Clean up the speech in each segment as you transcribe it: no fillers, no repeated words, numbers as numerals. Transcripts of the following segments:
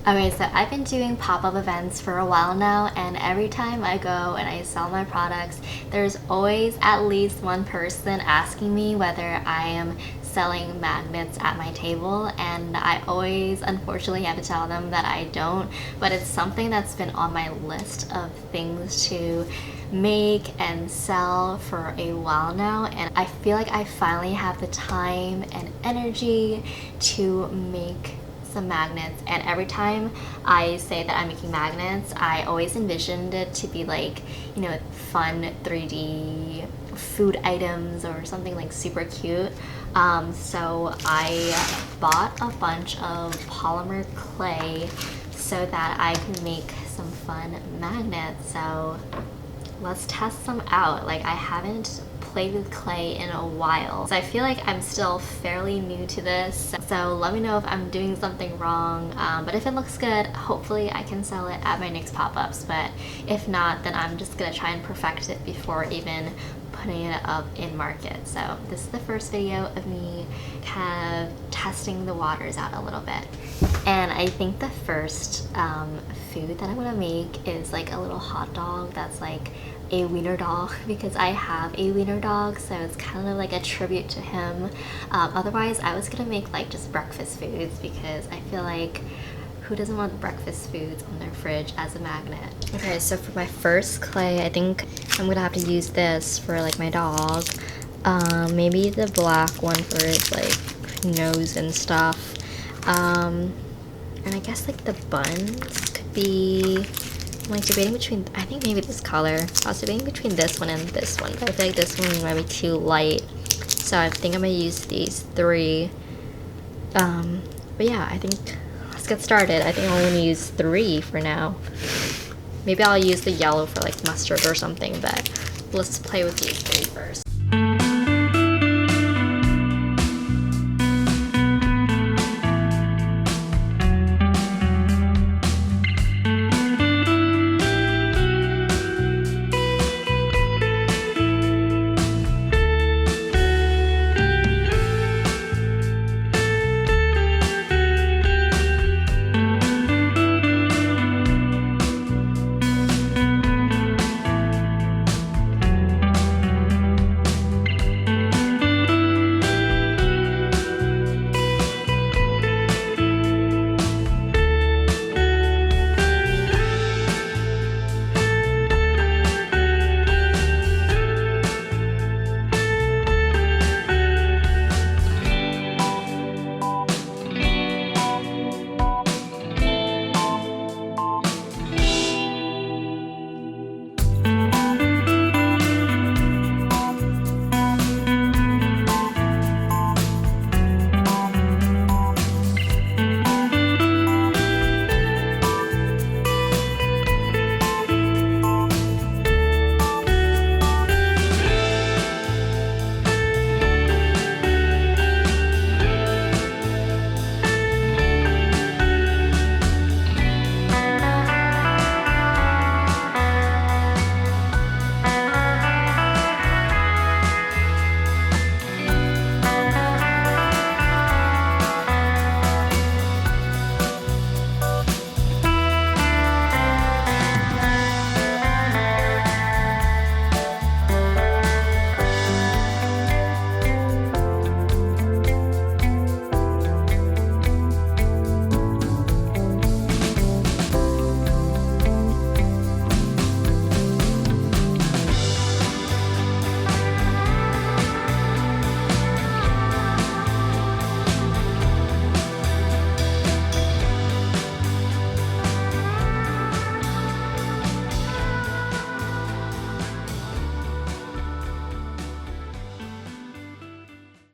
Okay, so I've been doing pop-up events for a while now, and every time I go and I sell my products, there's always at least one person asking me whether I am selling magnets at my table, and I always unfortunately have to tell them that I don't, but it's something that's been on my list of things to make and sell for a while now, and I feel like I finally have the time and energy to make some magnets. And every time I say that I'm making magnets, I always envisioned it to be like, you know, fun 3D food items or something like super cute. So I bought a bunch of polymer clay so that I can make some fun magnets. So let's test some out. Like, I haven't played with clay in a while, so I feel like I'm still fairly new to this, so let me know if I'm doing something wrong, but if it looks good, hopefully I can sell it at my next pop-ups, but if not, then I'm just gonna try and perfect it before even putting it up in market. So this is the first video of me kind of testing the waters out a little bit. And I think the first food that I'm gonna make is like a little hot dog that's like a wiener dog, because I have a wiener dog, so it's kind of like a tribute to him. Otherwise, I was gonna make like just breakfast foods, because I feel like who doesn't want breakfast foods on their fridge as a magnet? Okay, so for my first clay, I think I'm gonna have to use this for like my dog. Maybe the black one for his like nose and stuff. And I guess like the buns could be, I'm like debating between, I think maybe this color. I was debating between this one and this one, but I feel like this one might be too light. So I think I'm gonna use these three. But yeah, I think let's get started. I think I'm gonna use 3 for now. Maybe I'll use the yellow for like mustard or something, but let's play with these 3 first.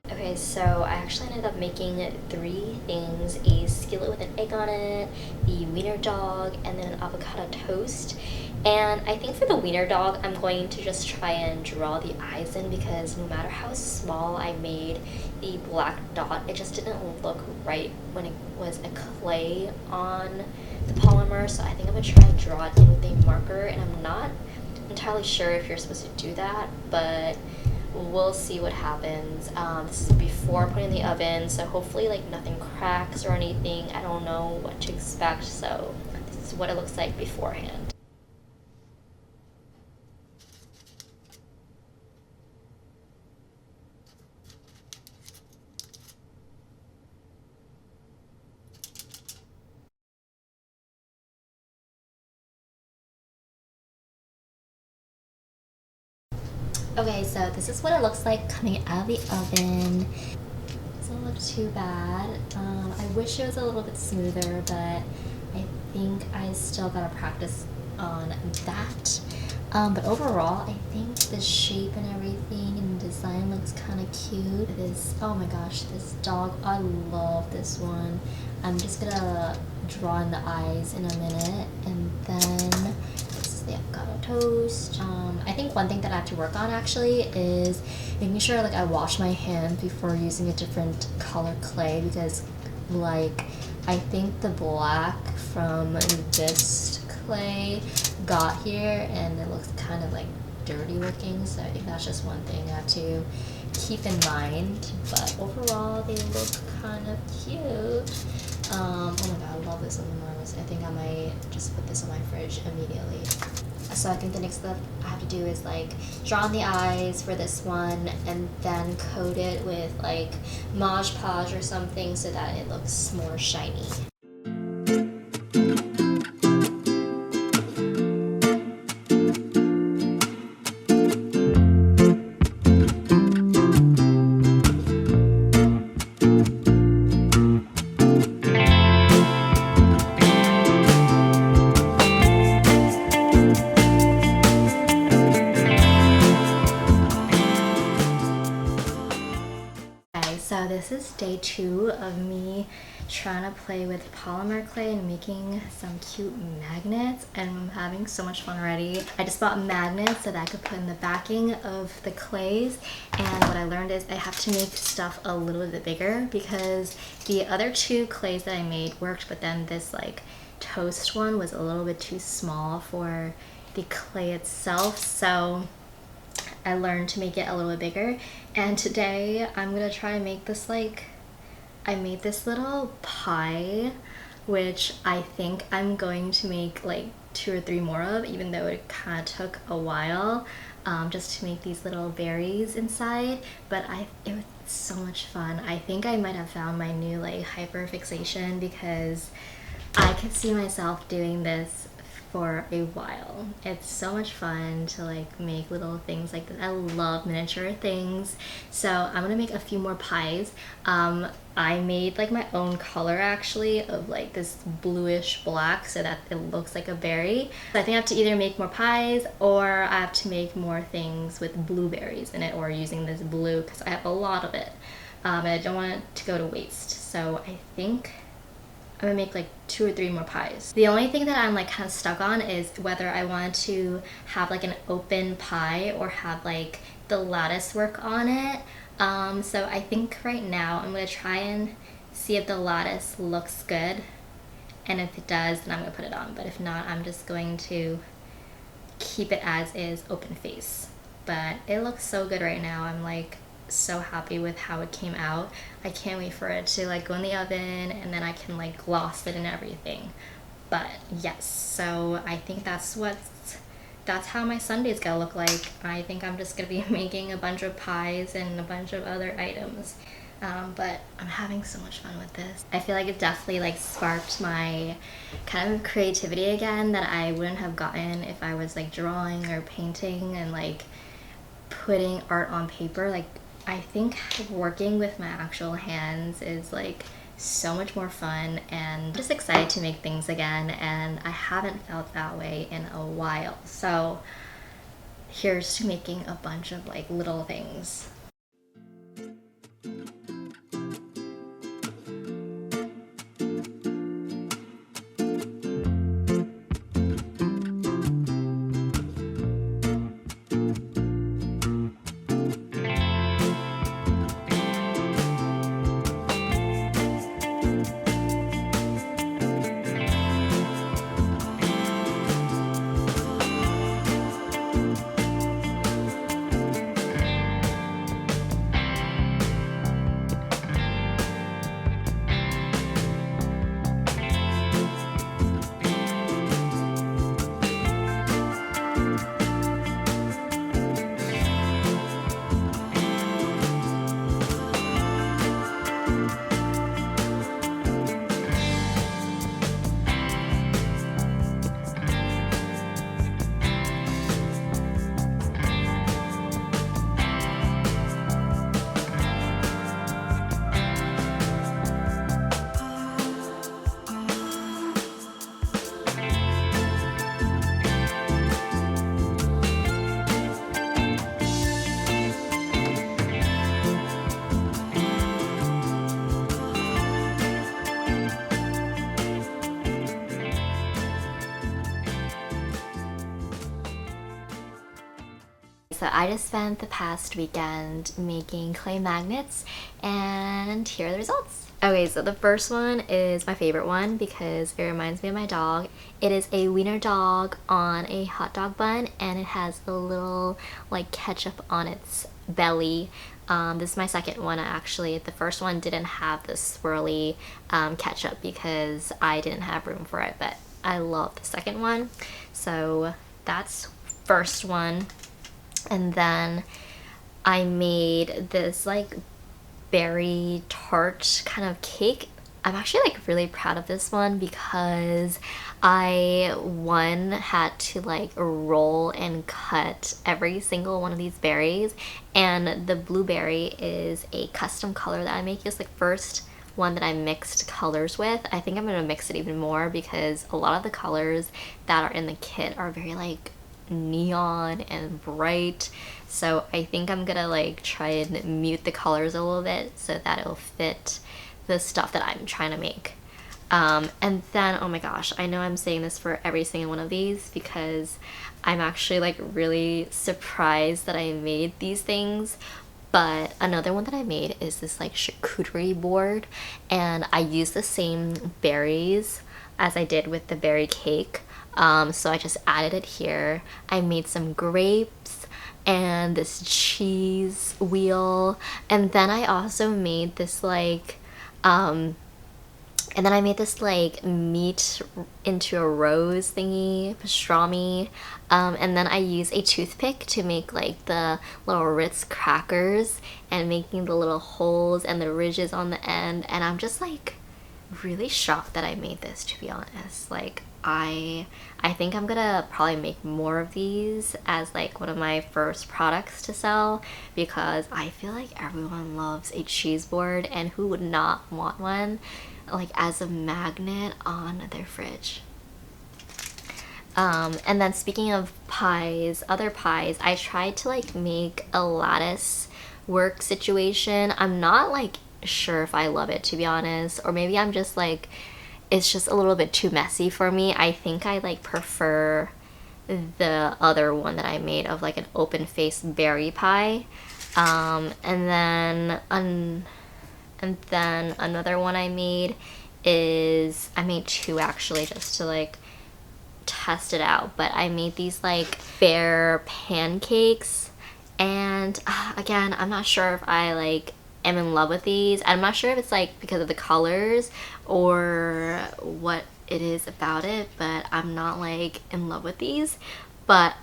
Okay, so I actually ended up making 3 things: a skillet with an egg on it, the wiener dog, and then an avocado toast. And I think for the wiener dog, I'm going to just try and draw the eyes in, because no matter how small I made the black dot, it just didn't look right when it was a clay on the polymer. So I think I'm gonna try and draw it in with a marker, and I'm not entirely sure if you're supposed to do that, but we'll see what happens. This is before putting in the oven, so hopefully like nothing cracks or anything. I don't know what to expect, so this is what it looks like beforehand. Okay, so this is what it looks like coming out of the oven. Doesn't look too bad. I wish it was a little bit smoother, but I think I still gotta practice on that. But overall, I think the shape and everything and design looks kind of cute. This, oh my gosh, this dog, I love this one. I'm just gonna draw in the eyes in a minute, and then this is the avocado toast. I think one thing that I have to work on actually is making sure like I wash my hands before using a different color clay, because like I think the black from this clay got here and it looks kind of like dirty looking, so I think that's just one thing I have to keep in mind. But overall they look kind of cute. Oh my god, I love this one the most. I think I might just put this on my fridge immediately. So I think the next step I have to do is like draw on the eyes for this one and then coat it with like Mod Podge or something so that it looks more shiny. So this is day 2 of me trying to play with polymer clay and making some cute magnets, and I'm having so much fun already. I just bought magnets that I could put in the backing of the clays, and what I learned is I have to make stuff a little bit bigger because the other 2 clays that I made worked, but then this like toast one was a little bit too small for the clay itself, so I learned to make it a little bit bigger. And today I'm gonna try to make this, like, I made this little pie, which I think I'm going to make like 2 or 3 more of, even though it kind of took a while just to make these little berries inside. But it was so much fun. I think I might have found my new like hyper fixation, because I could see myself doing this for a while. It's so much fun to like make little things like this. I love miniature things, so I'm gonna make a few more pies. I made like my own color actually of like this bluish black so that it looks like a berry. So I think I have to either make more pies or I have to make more things with blueberries in it, or using this blue because I have a lot of it and I don't want it to go to waste. So I think I'm gonna make like 2 or 3 more pies. The only thing that I'm like kind of stuck on is whether I want to have like an open pie or have like the lattice work on it. So I think right now I'm gonna try and see if the lattice looks good, and if it does then I'm gonna put it on, but if not I'm just going to keep it as is, open face. But it looks so good right now. I'm like so happy with how it came out. I can't wait for it to like go in the oven and then I can like gloss it and everything. But yes, so I think that's how my Sunday's gonna look like. I think I'm just gonna be making a bunch of pies and a bunch of other items. But I'm having so much fun with this. I feel like it definitely like sparked my kind of creativity again that I wouldn't have gotten if I was like drawing or painting and like putting art on paper. Like I think working with my actual hands is like so much more fun, and I'm just excited to make things again, and I haven't felt that way in a while. So here's to making a bunch of like little things. So I just spent the past weekend making clay magnets, and here are the results. Okay, so the first one is my favorite one because it reminds me of my dog. It is a wiener dog on a hot dog bun, and it has a little like ketchup on its belly. This is my second one actually. The first one didn't have the swirly ketchup because I didn't have room for it, but I love the second one. So that's first one. And then I made this like berry tart kind of cake. I'm actually like really proud of this one because I had to like roll and cut every single one of these berries, and the blueberry is a custom color that I make. It's like first one that I mixed colors with. I think I'm gonna mix it even more because a lot of the colors that are in the kit are very like neon and bright, so I think I'm gonna like try and mute the colors a little bit so that it'll fit the stuff that I'm trying to make. And then, oh my gosh, I know I'm saying this for every single one of these because I'm actually like really surprised that I made these things. But another one that I made is this like charcuterie board, and I used the same berries as I did with the berry cake. So I just added it here. I made some grapes and this cheese wheel, and then I also made this like meat into a rose thingy, pastrami, and then I use a toothpick to make like the little Ritz crackers and making the little holes and the ridges on the end, and I'm just like really shocked that I made this, to be honest. Like I think I'm gonna probably make more of these as like one of my first products to sell because I feel like everyone loves a cheese board, and who would not want one like as a magnet on their fridge. And then speaking of pies, other pies, I tried to like make a lattice work situation. I'm not like sure if I love it, to be honest, or maybe I'm just like, it's just a little bit too messy for me. I think I like prefer the other one that I made of like an open faced berry pie. And then another one I made is, I made two actually just to like test it out, but I made these like bear pancakes, and again, I'm not sure if I like am in love with these. I'm not sure if it's like because of the colors or what it is about it, but I'm not like in love with these. But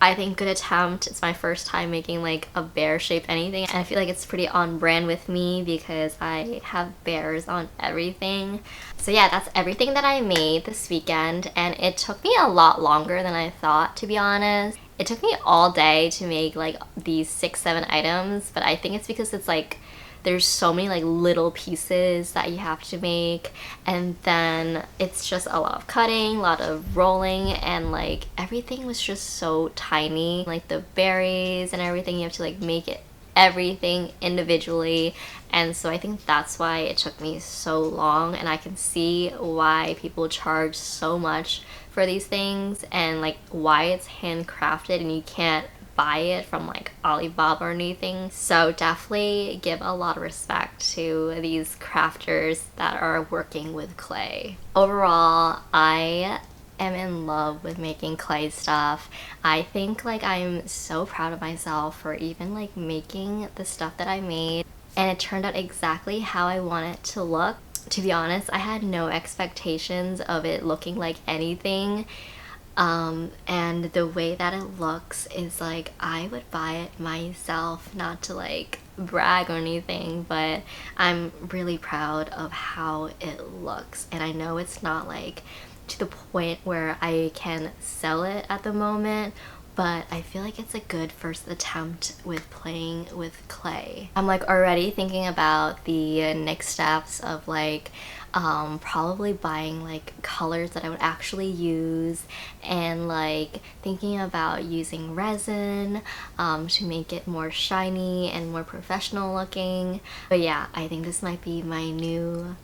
I think good attempt. It's my first time making like a bear shaped anything, and I feel like it's pretty on brand with me because I have bears on everything. So yeah, that's everything that I made this weekend, and it took me a lot longer than I thought, to be honest. It took me all day to make like these 6-7 items, but I think it's because it's like there's so many like little pieces that you have to make, and then it's just a lot of cutting, a lot of rolling, and like everything was just so tiny. Like the berries and everything, you have to like make it everything individually, and so I think that's why it took me so long, and I can see why people charge so much for these things and like why it's handcrafted and you can't buy it from like Alibaba or anything. So definitely give a lot of respect to these crafters that are working with clay. Overall, I am in love with making clay stuff. I think like I'm so proud of myself for even like making the stuff that I made, and it turned out exactly how I want it to look. To be honest, I had no expectations of it looking like anything. And the way that it looks is like I would buy it myself, not to like brag or anything, but I'm really proud of how it looks, and I know it's not like to the point where I can sell it at the moment, but I feel like it's a good first attempt with playing with clay. I'm like already thinking about the next steps of like probably buying like colors that I would actually use, and like thinking about using resin to make it more shiny and more professional looking. But yeah, I think this might be my new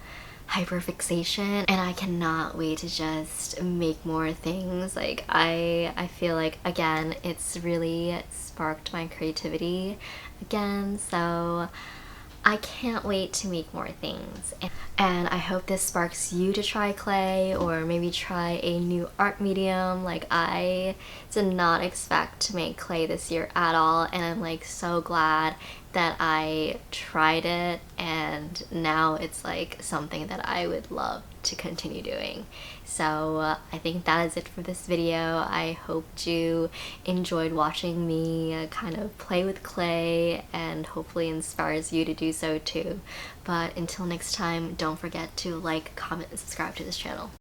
hyperfixation, and I cannot wait to just make more things. Like I feel like, again, it's really sparked my creativity again, so I can't wait to make more things. And I hope this sparks you to try clay, or maybe try a new art medium. Like, I did not expect to make clay this year at all, and I'm like so glad that I tried it, and now it's like something that I would love to continue doing. So I think that is it for this video. I hope you enjoyed watching me kind of play with clay, and hopefully inspires you to do so too. But until next time, don't forget to like, comment, and subscribe to this channel.